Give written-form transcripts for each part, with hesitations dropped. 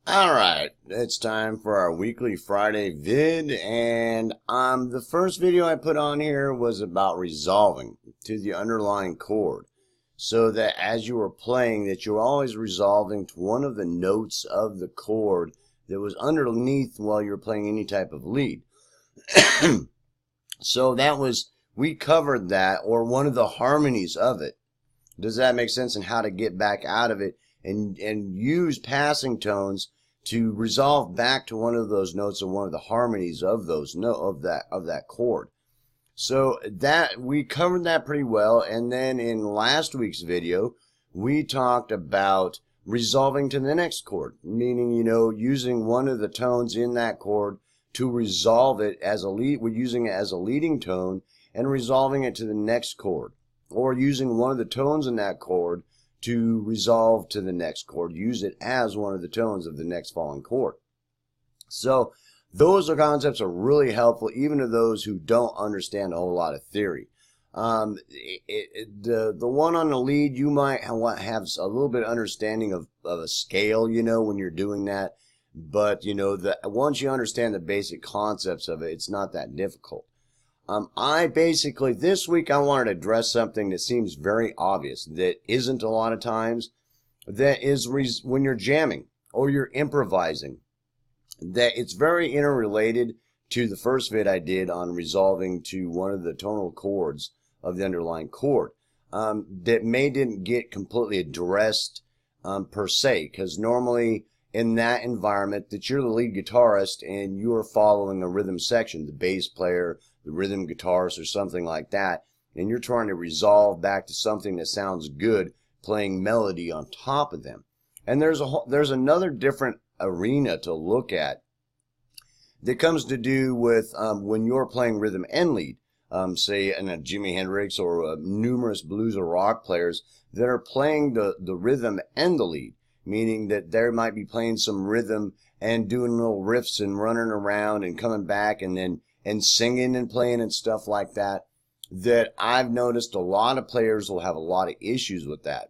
Alright, it's time for our weekly Friday vid, and the first video I put on here was about resolving to the underlying chord, so that as you were playing that you're always resolving to one of the notes of the chord that was underneath while you're playing any type of lead. So we covered that, or one of the harmonies of it. Does that make sense? And how to get back out of it and use passing tones to resolve back to one of those notes or one of the harmonies of those of that chord. So that we covered that pretty well. And then in last week's video we talked about resolving to the next chord, meaning, using one of the tones in that chord to resolve it as a lead. We're using it as a leading tone and resolving it to the next chord, or using one of the tones in that chord to resolve to the next chord. Use it as one of the tones of the next following chord. So those concepts are really helpful even to those who don't understand a whole lot of theory. The one on the lead, you might have a little bit of understanding of a scale, when you're doing that. But, once you understand the basic concepts of it, it's not that difficult. This week I wanted to address something that seems very obvious, that isn't a lot of times, that is when you're jamming or you're improvising, that it's very interrelated to the first vid I did on resolving to one of the tonal chords of the underlying chord, that didn't get completely addressed per se, because normally in that environment that you're the lead guitarist and you're following a rhythm section, the bass player, the rhythm guitarist, or something like that, and you're trying to resolve back to something that sounds good, playing melody on top of them. And there's another different arena to look at that comes to do with when you're playing rhythm and lead, say in a Jimi Hendrix or numerous blues or rock players that are playing the rhythm and the lead, meaning that they might be playing some rhythm and doing little riffs and running around and coming back and singing and playing and stuff like that, that I've noticed a lot of players will have a lot of issues with that.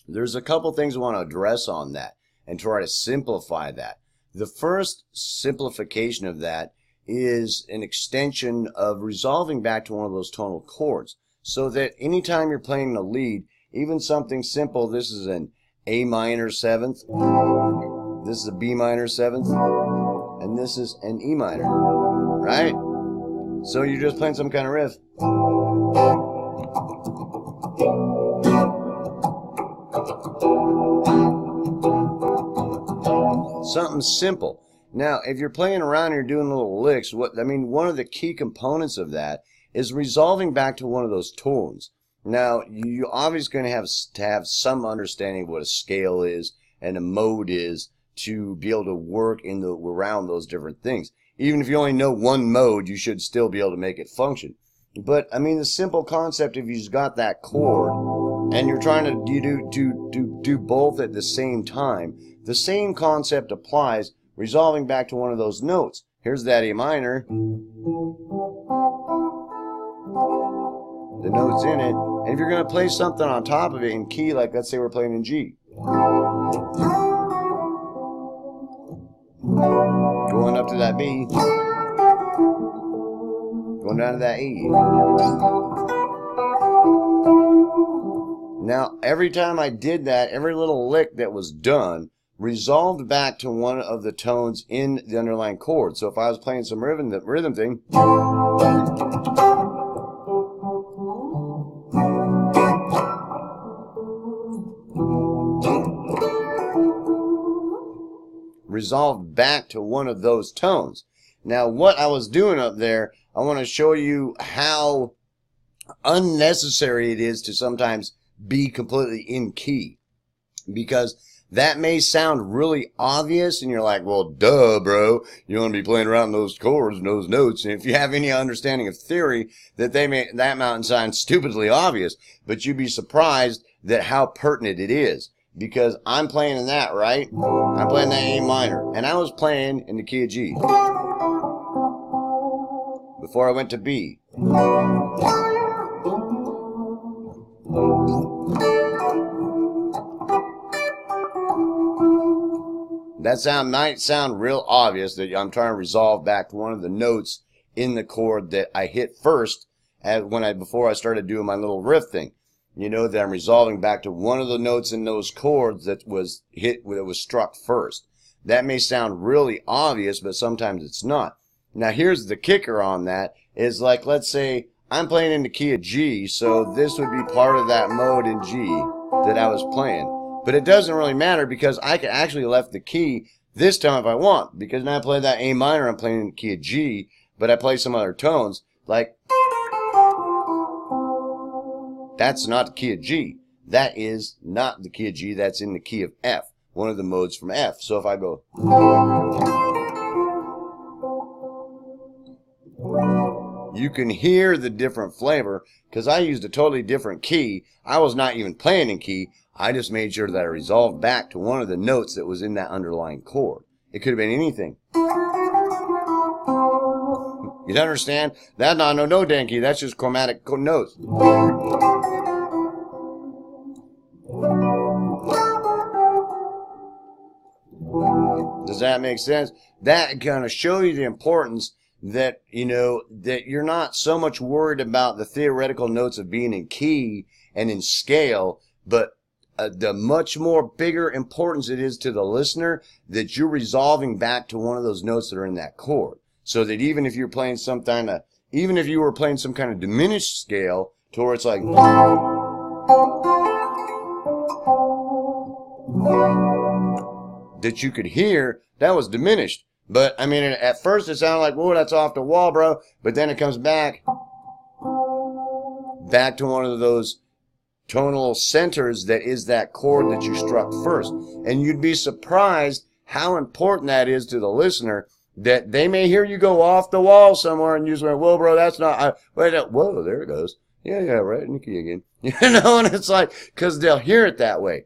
There's a couple things I want to address on that and try to simplify that. The first simplification of that is an extension of resolving back to one of those tonal chords, so that anytime you're playing the lead, even something simple, this is an A minor 7th, this is a B minor 7th, and this is an E minor, right? So you're just playing some kind of riff. Something simple. Now, if you're playing around and you're doing little licks, one of the key components of that is resolving back to one of those tones. Now, you're obviously going to have some understanding of what a scale is and a mode is to be able to work around those different things. Even if you only know one mode, you should still be able to make it function. But the simple concept, if you've got that chord and you're trying to do both at the same time, the same concept applies, resolving back to one of those notes. Here's that A minor, the note's in it, and if you're going to play something on top of it in key, like let's say we're playing in G, going up to that B, going down to that E. Now, every time I did that, every little lick that was done resolved back to one of the tones in the underlying chord. So if I was playing some rhythm thing, resolved back to one of those tones. Now, what I was doing up there, I want to show you how unnecessary it is to sometimes be completely in key, because that may sound really obvious and you're like, well, duh, bro, you want to be playing around those chords and those notes, and if you have any understanding of theory, that mountain sounds stupidly obvious, but you'd be surprised that how pertinent it is. Because I'm playing in that, right? I'm playing that A minor, and I was playing in the key of G before I went to B. That might sound real obvious that I'm trying to resolve back to one of the notes in the chord that I hit first before I started doing my little riff thing. You know that I'm resolving back to one of the notes in those chords that was struck first. That may sound really obvious, but sometimes it's not. Now here's the kicker on that, is like, let's say I'm playing in the key of G, so this would be part of that mode in G that I was playing. But it doesn't really matter because I can actually left the key this time if I want, because now I play that A minor, I'm playing in the key of G, but I play some other tones, like, that's not the key of G. That is not the key of G, that's in the key of F, one of the modes from F. So if I go, you can hear the different flavor because I used a totally different key. I was not even playing in key. I just made sure that I resolved back to one of the notes that was in that underlying chord. It could have been anything. You understand? That's not no Dan key. That's just chromatic notes. Does that make sense? That kind of show you the importance that, you know, that you're not so much worried about the theoretical notes of being in key and in scale, but the much more bigger importance it is to the listener that you're resolving back to one of those notes that are in that chord. So that even if you're playing even if you were playing some kind of diminished scale to where it's like, that you could hear, that was diminished. But, I mean, at first it sounded like, whoa, that's off the wall, bro. But then it comes back to one of those tonal centers that is that chord that you struck first. And you'd be surprised how important that is to the listener, that they may hear you go off the wall somewhere and you just went, whoa, bro, that's not, whoa, there it goes. Yeah, right in the key again. You know, and it's like, because they'll hear it that way.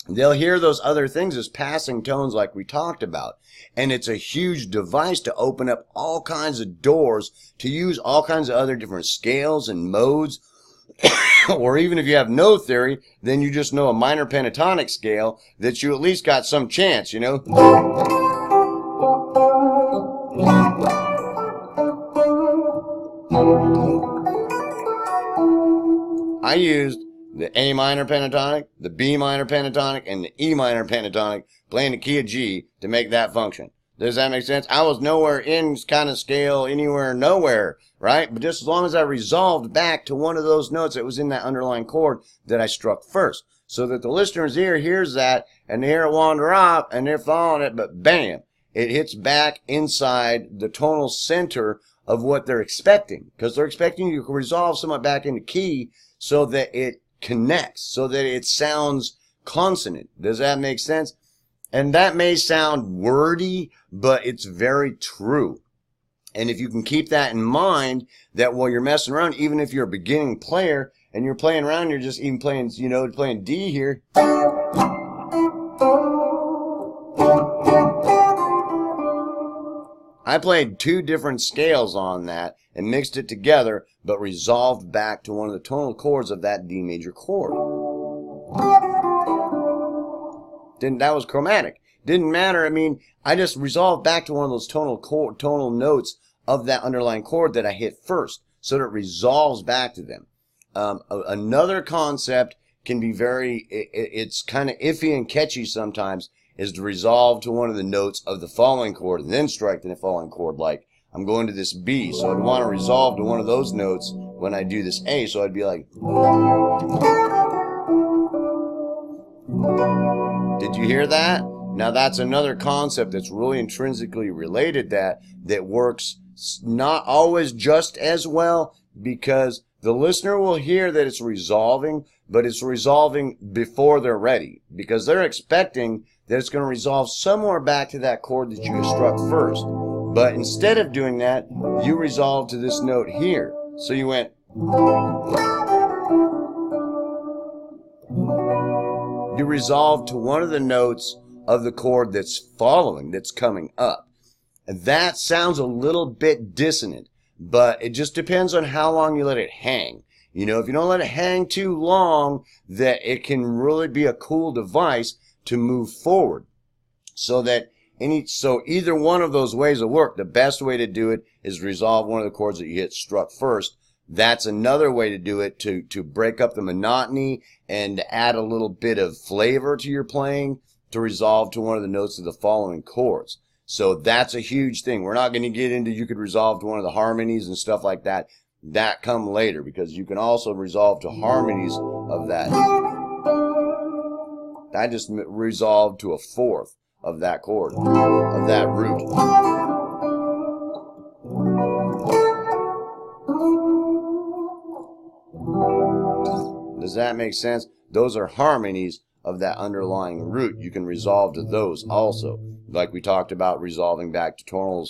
They'll hear those other things as passing tones like we talked about. And it's a huge device to open up all kinds of doors, to use all kinds of other different scales and modes. Or even if you have no theory, then you just know a minor pentatonic scale that you at least got some chance, you know. I used the A minor pentatonic, the B minor pentatonic, and the E minor pentatonic, playing the key of G to make that function. Does that make sense? I was nowhere in kind of scale, anywhere, nowhere, right? But just as long as I resolved back to one of those notes that was in that underlying chord that I struck first, so that the listener's ear hears that, and they hear it wander off, and they're following it, but bam, it hits back inside the tonal center of what they're expecting, because they're expecting you to resolve somewhat back into key so that it connects, so that it sounds consonant. Does that make sense? And that may sound wordy, but it's very true. And if you can keep that in mind, that while you're messing around, even if you're a beginning player and you're playing around, you're just even playing, you know, playing D here. I played two different scales on that and mixed it together, but resolved back to one of the tonal chords of that D major chord. Then that was chromatic. Didn't matter. I mean, I just resolved back to one of those tonal notes of that underlying chord that I hit first, so that it resolves back to them. Another concept can be it's kind of iffy and catchy sometimes, is to resolve to one of the notes of the following chord and then strike the following chord. Like, I'm going to this B, so I'd want to resolve to one of those notes when I do this A, so I'd be like, did you hear that? Now that's another concept that's really intrinsically related that works not always just as well, because the listener will hear that it's resolving, but it's resolving before they're ready, because they're expecting that it's going to resolve somewhere back to that chord that you struck first. But instead of doing that, you resolved to this note here. So you went, you resolved to one of the notes of the chord that's following, that's coming up. And that sounds a little bit dissonant, but it just depends on how long you let it hang. You know, if you don't let it hang too long, that it can really be a cool device to move forward. So either one of those ways will work. The best way to do it is resolve one of the chords that you hit struck first. That's another way to do it, to break up the monotony and add a little bit of flavor to your playing, to resolve to one of the notes of the following chords. So that's a huge thing. We're not going to get into you could resolve to one of the harmonies and stuff like that. That come later, because you can also resolve to harmonies of that. I just resolved to a fourth of that chord, of that root. Does that make sense? Those are harmonies of that underlying root. You can resolve to those also, like we talked about resolving back to tonals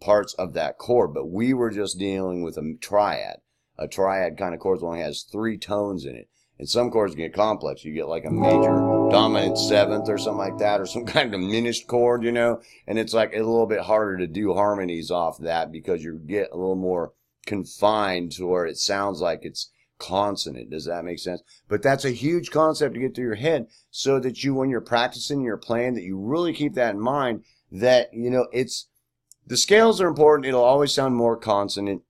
parts of that chord, but we were just dealing with a triad. A triad kind of chord only has 3 tones in it. And some chords get complex. You get like a major dominant 7th or something like that, or some kind of diminished chord, you know, and it's like a little bit harder to do harmonies off that, because you get a little more confined to where it sounds like it's consonant. Does that make sense? But that's a huge concept to get through your head, so that you, when you're practicing, you're playing, that you really keep that in mind, that, you know, the scales are important. It'll always sound more consonant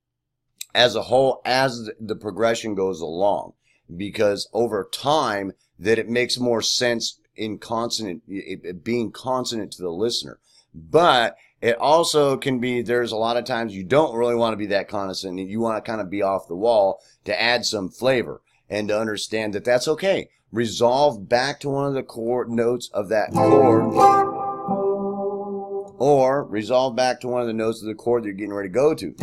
as a whole as the progression goes along, because over time that it makes more sense in consonant, it being consonant to the listener. But it also can be, there's a lot of times you don't really want to be that consonant. You want to kind of be off the wall to add some flavor, and to understand that that's okay. Resolve back to one of the chord notes of that chord, or resolve back to one of the notes of the chord that you're getting ready to go to.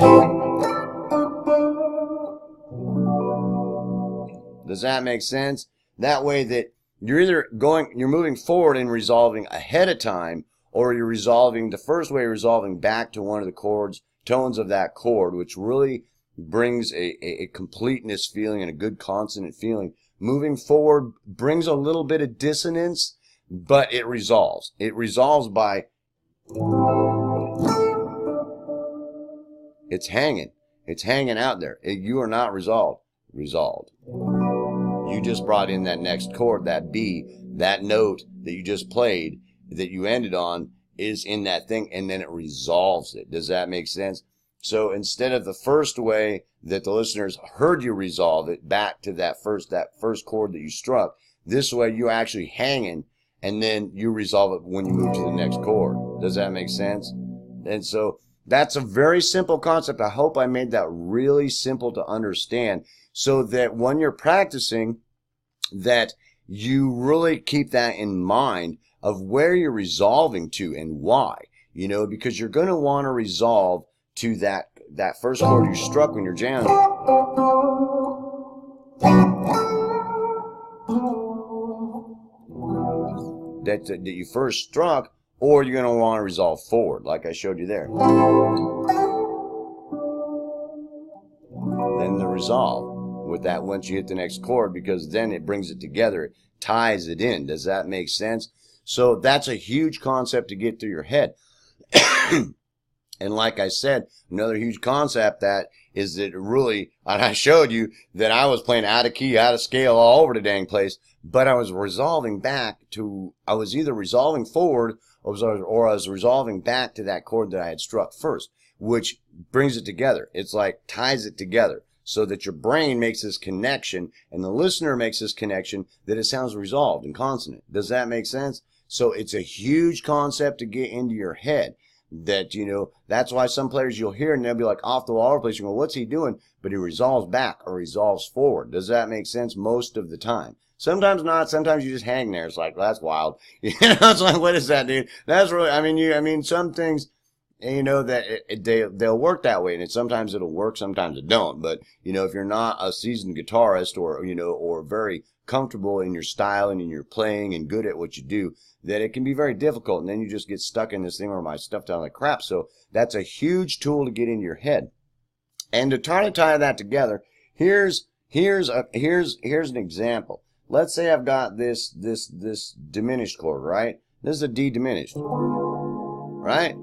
Does that make sense? That way that you're either you're moving forward and resolving ahead of time, or you're resolving the first way, resolving back to one of the chords, tones of that chord, which really brings a completeness feeling and a good consonant feeling. Moving forward brings a little bit of dissonance, but it resolves. It resolves by, it's hanging. It's hanging out there. You are not resolved. Resolved. You just brought in that next chord, that B, that note that you just played, that you ended on, is in that thing, and then it resolves it. Does that make sense? So instead of the first way that the listeners heard you resolve it back to that first chord that you struck, this way you're actually hanging, and then you resolve it when you move to the next chord. Does that make sense? And so that's a very simple concept. I hope I made that really simple to understand, so that when you're practicing, that you really keep that in mind of where you're resolving to and why, you know, because you're going to want to resolve to that first chord you struck when you're jamming. That you first struck, or you're going to want to resolve forward, like I showed you there. Then the resolve with that once you hit the next chord, because then it brings it together, it ties it in. Does that make sense? So that's a huge concept to get through your head. And like I said, another huge concept that is that really, and I showed you that I was playing out of key, out of scale all over the dang place, but I was resolving back to, I was either resolving forward or I was resolving back to that chord that I had struck first, which brings it together. It's like ties it together, so that your brain makes this connection and the listener makes this connection that it sounds resolved and consonant. Does that make sense? So it's a huge concept to get into your head. That, you know, that's why some players you'll hear and they'll be like off the wall place. You go, what's he doing? But he resolves back or resolves forward. Does that make sense? Most of the time. Sometimes not. Sometimes you just hang there. It's like, well, that's wild. You know, it's like, what is that, dude? That's really, I mean, some things, you know, that they'll work that way, and sometimes it'll work, sometimes it don't. But, you know, if you're not a seasoned guitarist, or, you know, or very comfortable in your style and in your playing and good at what you do, that it can be very difficult, and then you just get stuck in this thing where my stuff sounds like crap. So that's a huge tool to get into your head. And to try to tie that together, here's an example. Let's say I've got this diminished chord, right? This is a D diminished, right?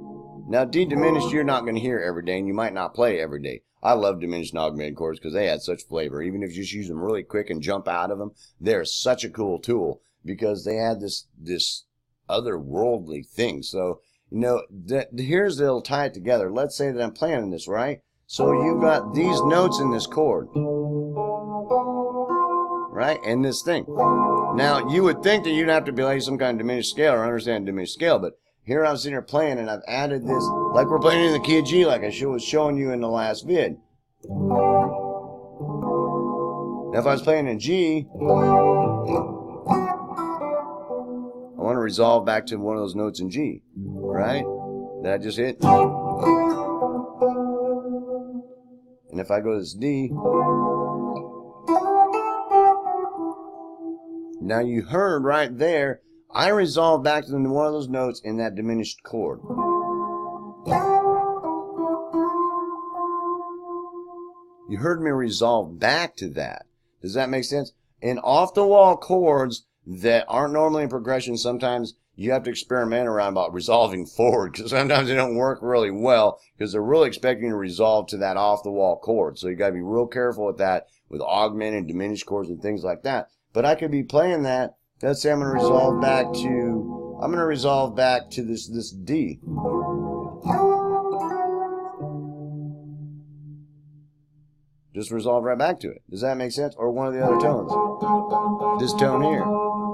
Now D diminished you're not going to hear every day, and you might not play every day. I love diminished and augmented chords because they add such flavor. Even if you just use them really quick and jump out of them, they're such a cool tool because they add this otherworldly thing. So, you know, here's the, it'll tie it together. Let's say that I'm playing this, right? So you've got these notes in this chord, right? And this thing. Now, you would think that you'd have to be like some kind of diminished scale or understand diminished scale, but here I'm sitting here playing and I've added this, like we're playing in the key of G, like I was showing you in the last vid. Now, if I was playing in G, I want to resolve back to one of those notes in G, right? That I just hit. And if I go to this D, now you heard right there, I resolved back to one of those notes in that diminished chord. You heard me resolve back to that. Does that make sense? In off-the-wall chords that aren't normally in progression, sometimes you have to experiment around about resolving forward, because sometimes they don't work really well because they're really expecting to resolve to that off-the-wall chord. So you got to be real careful with that, with augmented and diminished chords and things like that. But I could be playing that. Let's say I'm going to resolve back to this D. Just resolve right back to it. Does that make sense? Or one of the other tones. This tone here.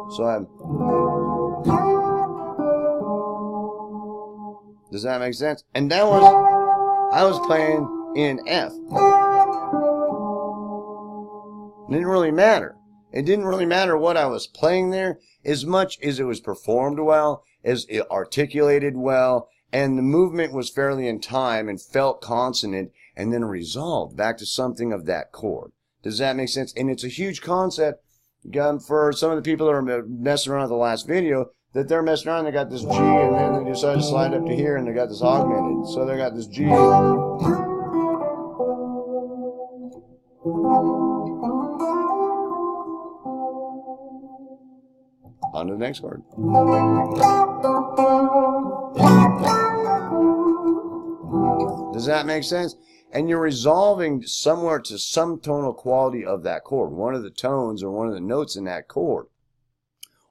So does that make sense? And I was playing in F. It didn't really matter. It didn't really matter what I was playing there as much as it was performed well, as it articulated well, and the movement was fairly in time and felt consonant and then resolved back to something of that chord. Does that make sense? And it's a huge concept for some of the people that are messing around with the last video, that they're messing around, they got this G and then they decide to slide up to here and they got this augmented. So they got this G. On to the next chord. Does that make sense? And you're resolving somewhere to some tonal quality of that chord, one of the tones or one of the notes in that chord,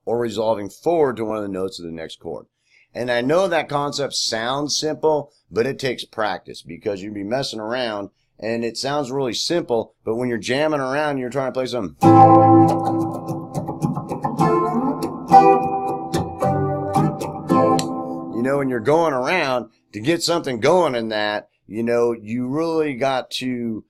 or resolving forward to one of the notes of the next chord. And I know that concept sounds simple, but it takes practice, because you'd be messing around and it sounds really simple, but when you're jamming around and you're trying to play something, you know, when you're going around to get something going in that, you know, you really got to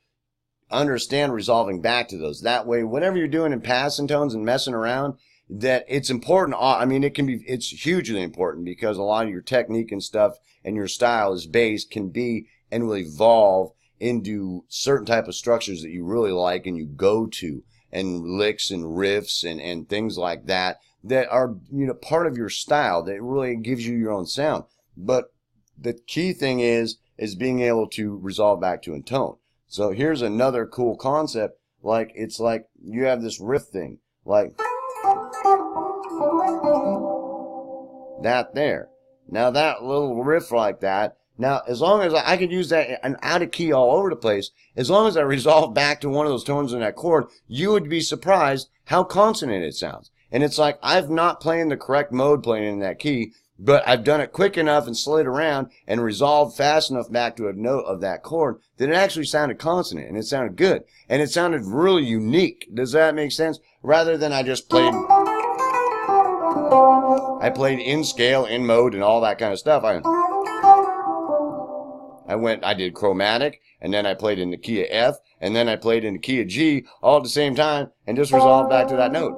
understand resolving back to those. That way, whatever you're doing in passing tones and messing around, that it's important. I mean, it's hugely important, because a lot of your technique and stuff and your style is based, can be, and will evolve into certain type of structures that you really like and you go to, and licks and riffs and things like that, that are, you know, part of your style, that really gives you your own sound. But the key thing is being able to resolve back to a tone. So here's another cool concept. Like, it's like you have this riff thing, like that there. Now that little riff like that, now as long as I could use that and out of key all over the place, as long as I resolve back to one of those tones in that chord, you would be surprised how consonant it sounds. And it's like, I've not playing the correct mode playing in that key, but I've done it quick enough and slid around and resolved fast enough back to a note of that chord that it actually sounded consonant, and it sounded good. And it sounded really unique. Does that make sense? Rather than I just played in scale, in mode, and all that kind of stuff. I did chromatic, and then I played in the key of F, and then I played in the key of G all at the same time, and just resolved back to that note.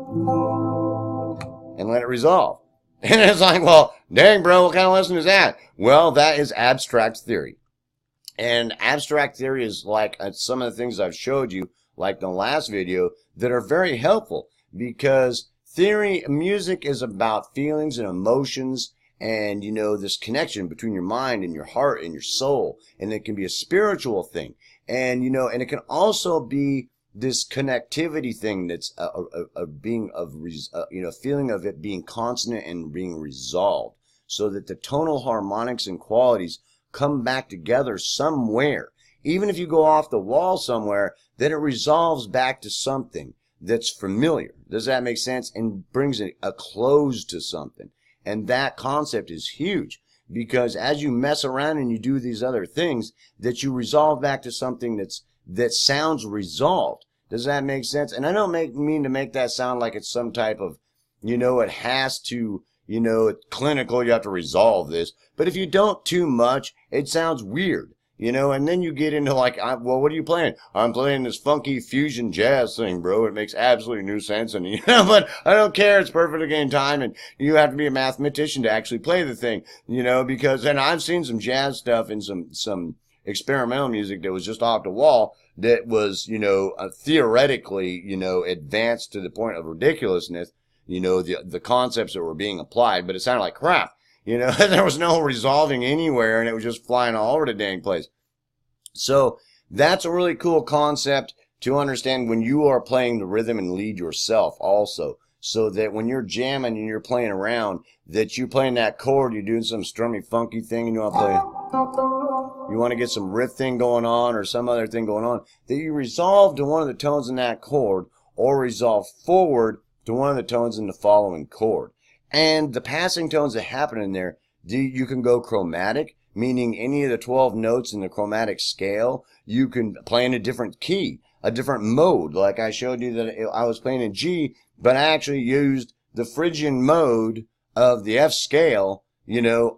And let it resolve. And it's like, well, dang, bro, what kind of lesson is that? Well, that is abstract theory. And abstract theory is like some of the things I've showed you, like the last video, that are very helpful, because music is about feelings and emotions, and, you know, this connection between your mind and your heart and your soul. And it can be a spiritual thing. And, you know, and it can also be this connectivity thing, that's feeling of it being consonant and being resolved, so that the tonal harmonics and qualities come back together somewhere. Even if you go off the wall somewhere, then it resolves back to something that's familiar. Does that make sense? And brings a close to something. And that concept is huge, because as you mess around and you do these other things, that you resolve back to something that sounds resolved. Does that make sense? And I don't mean to make that sound like it's some type of, it has to, it's clinical, you have to resolve this. But if you don't too much, it sounds weird. And then you get into like, well, what are you playing? I'm playing this funky fusion jazz thing, bro. It makes absolutely no sense. And, but I don't care. It's perfect game time. And you have to be a mathematician to actually play the thing, because, and I've seen some jazz stuff and some experimental music that was just off the wall that was, theoretically, advanced to the point of ridiculousness, the concepts that were being applied, but it sounded like crap. There was no resolving anywhere, and it was just flying all over the dang place. So that's a really cool concept to understand when you are playing the rhythm and lead yourself also. So that when you're jamming and you're playing around, that you're playing that chord, you're doing some strummy, funky thing, and you want to get some riff thing going on or some other thing going on, that you resolve to one of the tones in that chord or resolve forward to one of the tones in the following chord. And the passing tones that happen in there, you can go chromatic, meaning any of the 12 notes in the chromatic scale, you can play in a different key, a different mode. Like I showed you that I was playing in G, but I actually used the Phrygian mode of the F scale,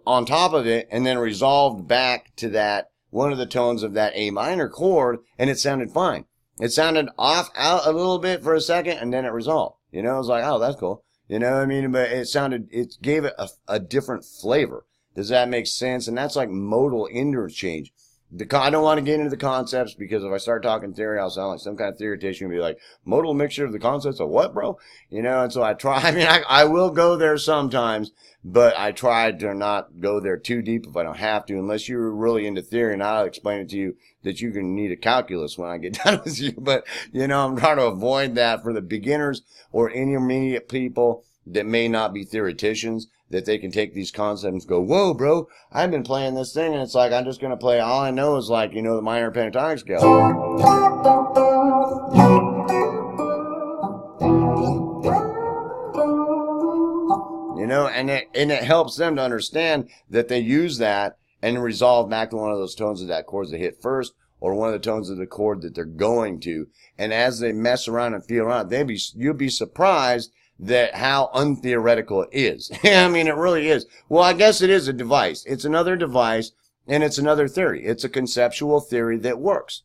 on top of it, and then resolved back to that, one of the tones of that A minor chord, and it sounded fine. It sounded out a little bit for a second, and then it resolved. I was like, oh, that's cool. But it gave it a different flavor. Does that make sense? And that's like modal interchange. I don't want to get into the concepts, because if I start talking theory, I'll sound like some kind of theoretician and be like, modal mixture of the concepts of what, bro? And so I try, I will go there sometimes, but I try to not go there too deep if I don't have to, unless you're really into theory, and I'll explain it to you that you can need a calculus when I get done with you. But, I'm trying to avoid that for the beginners or intermediate people that may not be theoreticians, that they can take these concepts and go, whoa, bro, I've been playing this thing, and it's like, I'm just going to play, all I know is like, the minor pentatonic scale. And it helps them to understand that they use that and resolve back to one of those tones of that chord they hit first, or one of the tones of the chord that they're going to. And as they mess around and feel around, you'll be surprised that how untheoretical it is. It really is. Well, I guess it is a device. It's another device, and it's another theory. It's a conceptual theory that works.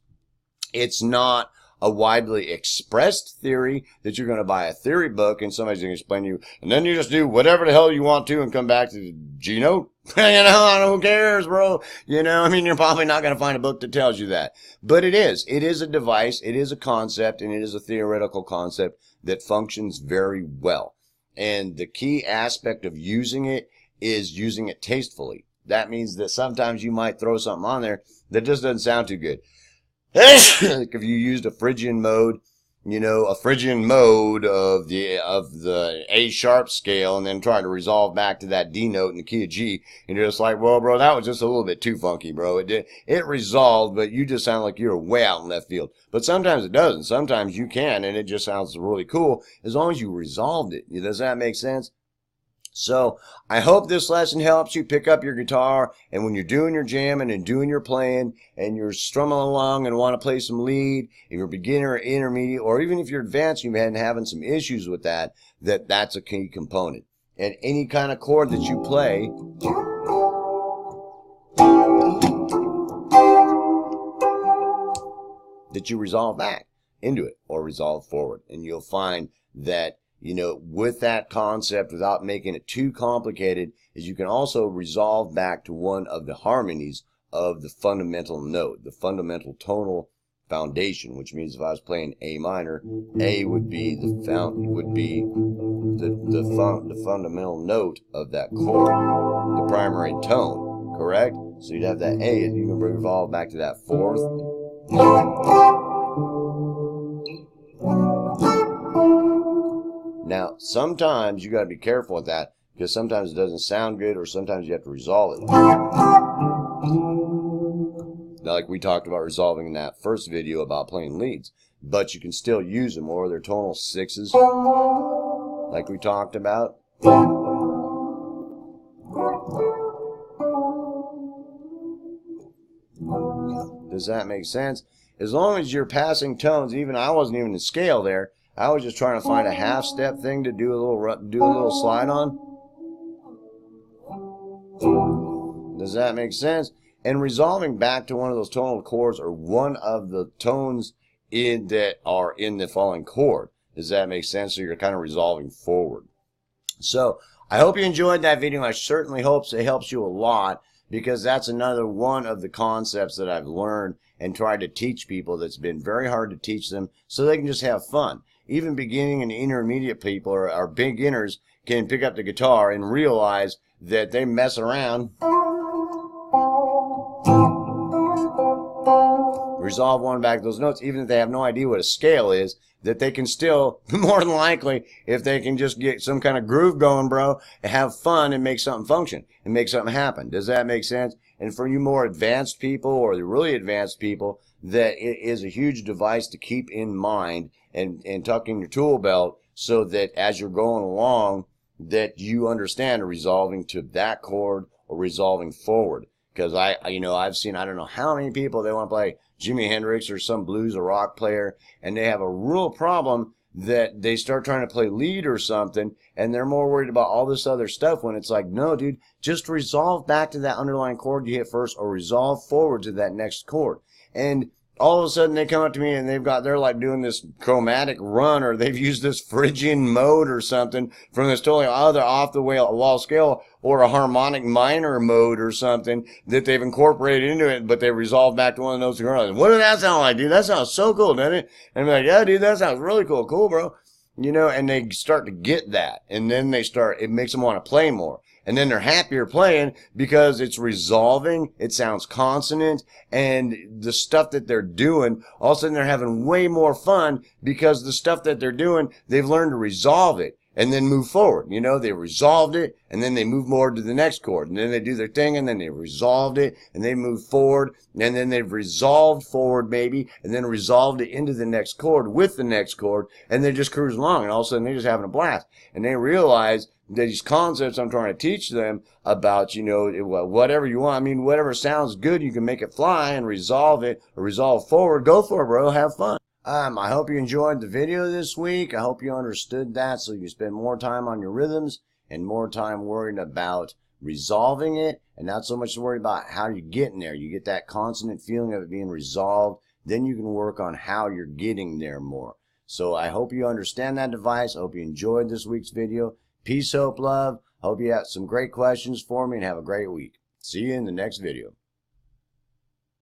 It's not a widely expressed theory that you're going to buy a theory book and somebody's going to explain to you, and then you just do whatever the hell you want to and come back to the G note. Who cares, bro? You're probably not going to find a book that tells you that. But it is. It is a device. It is a concept, and it is a theoretical concept that functions very well. And the key aspect of using it is using it tastefully. That means that sometimes you might throw something on there that just doesn't sound too good. Like if you used a Phrygian mode, a Phrygian mode of the A sharp scale, and then try to resolve back to that D note in the key of G, and you're just like, well, bro, that was just a little bit too funky, bro. It resolved, but you just sound like you're way out in left field. But sometimes it doesn't. Sometimes you can, and it just sounds really cool as long as you resolved it. Does that make sense? So I hope this lesson helps you pick up your guitar, and when you're doing your jamming and doing your playing and you're strumming along and want to play some lead, if you're beginner or intermediate, or even if you're advanced, you've been having some issues with that's a key component. And any kind of chord that you play, that you resolve back into it or resolve forward, and you'll find that with that concept, without making it too complicated, is you can also resolve back to one of the harmonies of the fundamental note, the fundamental tonal foundation, which means if I was playing A minor, A would be the fundamental note of that chord, the primary tone, correct? So you'd have that A, and you can revolve back to that fourth. Now, sometimes you got to be careful with that, because sometimes it doesn't sound good, or sometimes you have to resolve it. Like we talked about resolving in that first video about playing leads. But you can still use them, or they're tonal sixes, like we talked about. Does that make sense? As long as you're passing tones, even I wasn't even in scale there. I was just trying to find a half step thing to do a little slide on. Does that make sense? And resolving back to one of those tonal chords or one of the tones that are in the following chord. Does that make sense? So you're kind of resolving forward. So I hope you enjoyed that video. I certainly hope it helps you a lot, because that's another one of the concepts that I've learned and tried to teach people that's been very hard to teach them so they can just have fun. Even beginning and intermediate people or beginners can pick up the guitar and realize that they mess around, resolve one back those notes, even if they have no idea what a scale is, that they can still, more than likely, if they can just get some kind of groove going, bro, have fun and make something function and make something happen. Does that make sense? And for you more advanced people or the really advanced people, that it is a huge device to keep in mind and tuck in your tool belt, so that as you're going along, that you understand resolving to that chord or resolving forward. Because I've seen, I don't know how many people, they want to play Jimi Hendrix or some blues or rock player, and they have a real problem that they start trying to play lead or something, and they're more worried about all this other stuff, when it's like, no, dude, just resolve back to that underlying chord you hit first, or resolve forward to that next chord. And all of a sudden they come up to me and they're like doing this chromatic run, or they've used this Phrygian mode or something from this totally other off the wall scale, or a harmonic minor mode or something that they've incorporated into it, but they resolve back to one of those notes. What does that sound like, dude? That sounds so cool, doesn't it? And I'm like, yeah, dude, that sounds really cool. Cool, bro. And they start to get that, and then it makes them want to play more. And then they're happier playing because it's resolving, it sounds consonant, and the stuff that they're doing, all of a sudden they're having way more fun, because the stuff that they're doing, they've learned to resolve it and then move forward. They resolved it, and then they move more to the next chord, and then they do their thing, and then they resolved it, and they move forward, and then they've resolved forward maybe, and then resolved it into the next chord with the next chord, and they just cruise along, and all of a sudden they're just having a blast. And they realize these concepts I'm trying to teach them about, whatever you want. I mean, whatever sounds good, you can make it fly and resolve it, or resolve forward. Go for it, bro. Have fun. I hope you enjoyed the video this week. I hope you understood that, so you can spend more time on your rhythms and more time worrying about resolving it, and not so much worried about how you're getting there. You get that constant feeling of it being resolved, then you can work on how you're getting there more. So I hope you understand that device. I hope you enjoyed this week's video. Peace, hope, love. Hope you have some great questions for me, and have a great week. See you in the next video.